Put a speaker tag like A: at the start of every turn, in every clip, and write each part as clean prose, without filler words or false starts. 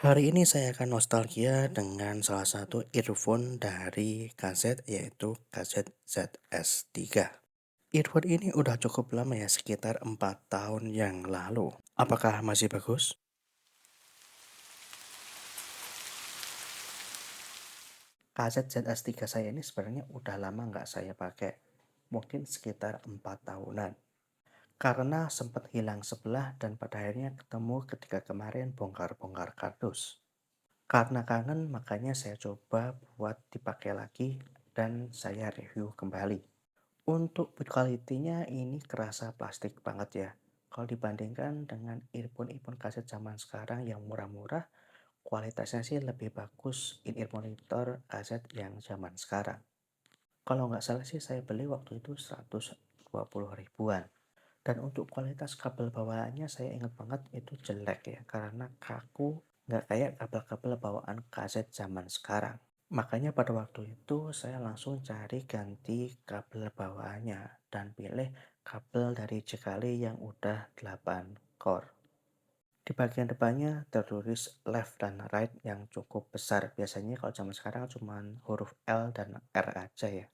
A: Hari ini saya akan nostalgia dengan salah satu earphone dari kaset yaitu kaset ZS3. Earphone ini udah cukup lama ya, sekitar 4 tahun yang lalu. Apakah masih bagus? Kaset ZS3 saya ini sebenarnya udah lama nggak saya pakai. Mungkin sekitar 4 tahunan. Karena sempat hilang sebelah dan pada akhirnya ketemu ketika kemarin bongkar-bongkar kardus. Karena kangen makanya saya coba buat dipakai lagi dan saya review kembali. Untuk build quality-nya ini kerasa plastik banget ya. Kalau dibandingkan dengan earphone-earphone kaset zaman sekarang yang murah-murah, kualitasnya sih lebih bagus in-ear monitor kaset yang zaman sekarang. Kalau nggak salah sih saya beli waktu itu 120 ribuan. Dan untuk kualitas kabel bawaannya saya ingat banget itu jelek ya, karena kaku, nggak kayak kabel-kabel bawaan kaset zaman sekarang. Makanya pada waktu itu saya langsung cari ganti kabel bawaannya dan pilih kabel dari Jekali yang udah 8 core. Di bagian depannya tertulis left dan right yang cukup besar. Biasanya kalau zaman sekarang cuma huruf L dan R aja ya.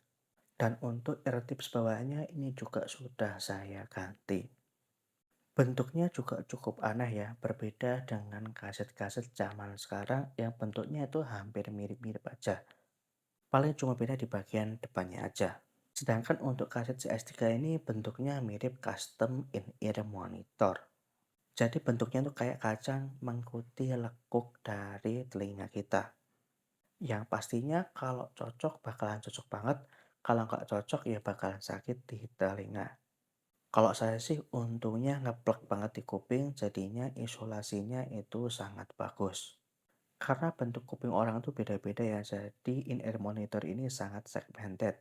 A: Dan untuk ear tips bawaannya ini juga sudah saya ganti. Bentuknya juga cukup aneh ya, berbeda dengan kaset-kaset zaman sekarang yang bentuknya itu hampir mirip-mirip aja. Paling cuma beda di bagian depannya aja. Sedangkan untuk kaset CS3 ini bentuknya mirip custom in-ear monitor. Jadi bentuknya tuh kayak kacang mengikuti lekuk dari telinga kita. Yang pastinya kalau cocok bakalan cocok banget, kalau nggak cocok ya bakalan sakit di telinga. Kalau saya sih untungnya ngeplek banget di kuping, jadinya isolasinya itu sangat bagus. Karena bentuk kuping orang tuh beda-beda ya, jadi in-ear monitor ini sangat segmented.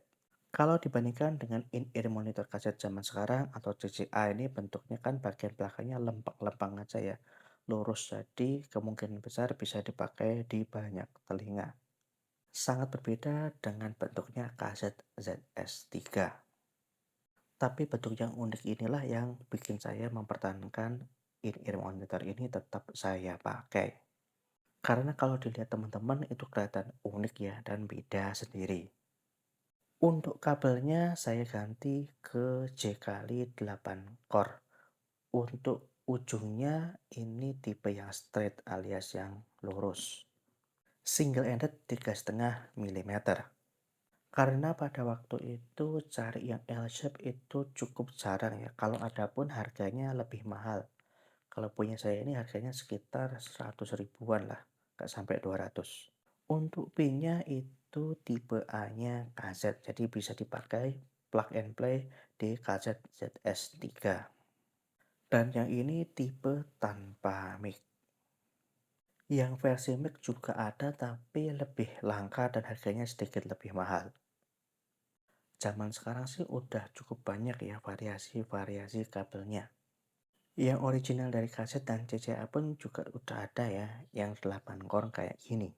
A: Kalau dibandingkan dengan in-ear monitor kaset zaman sekarang atau CCA ini bentuknya kan bagian belakangnya lempeng-lempeng aja ya, lurus, jadi kemungkinan besar bisa dipakai di banyak telinga. Sangat berbeda dengan bentuknya kaset ZS3. Tapi bentuk yang unik inilah yang bikin saya mempertahankan in-ear monitor ini tetap saya pakai. Karena kalau dilihat teman-teman itu kelihatan unik ya dan beda sendiri. Untuk kabelnya saya ganti ke J-Kali 8 core. Untuk ujungnya ini tipe yang straight alias yang lurus. Single ended 3,5 mm. Karena pada waktu itu cari yang L-shape itu cukup jarang ya. Kalau ada pun harganya lebih mahal. Kalau punya saya ini harganya sekitar 100 ribuan lah, nggak sampai 200. Untuk pinnya itu tipe A-nya KZ, jadi bisa dipakai plug and play di KZ ZS3. Dan yang ini tipe tanpa mic. Yang versi mic juga ada tapi lebih langka dan harganya sedikit lebih mahal. Zaman sekarang sih udah cukup banyak ya variasi-variasi kabelnya. Yang original dari kaset dan CCA pun juga udah ada ya, yang 8 core kayak gini.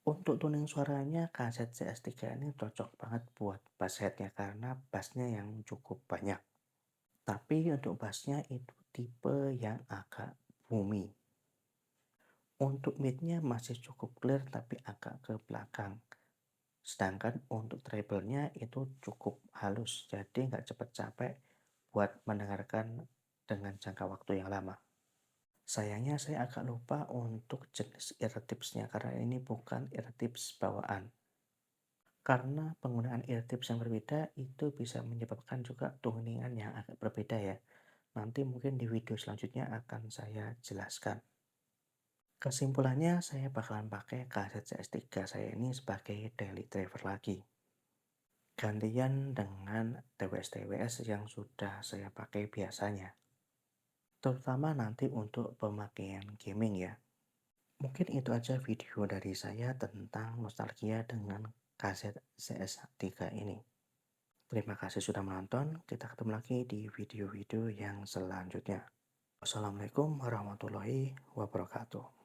A: Untuk tuning suaranya kaset CS3 ini cocok banget buat bass headnya karena bassnya yang cukup banyak. Tapi untuk bassnya itu tipe yang agak boomy. Untuk midnya masih cukup clear tapi agak ke belakang. Sedangkan untuk treble-nya itu cukup halus, jadi nggak cepet capek buat mendengarkan dengan jangka waktu yang lama. Sayangnya saya agak lupa untuk jenis ear tips-nya karena ini bukan ear tips bawaan. Karena penggunaan ear tips yang berbeda itu bisa menyebabkan juga tuningan yang agak berbeda ya. Nanti mungkin di video selanjutnya akan saya jelaskan. Kesimpulannya saya bakalan pakai kaset CS3 saya ini sebagai daily driver lagi. Gantian dengan TWS-TWS yang sudah saya pakai biasanya. Terutama nanti untuk pemakaian gaming ya. Mungkin itu aja video dari saya tentang nostalgia dengan kaset CS3 ini. Terima kasih sudah menonton. Kita ketemu lagi di video-video yang selanjutnya. Wassalamualaikum warahmatullahi wabarakatuh.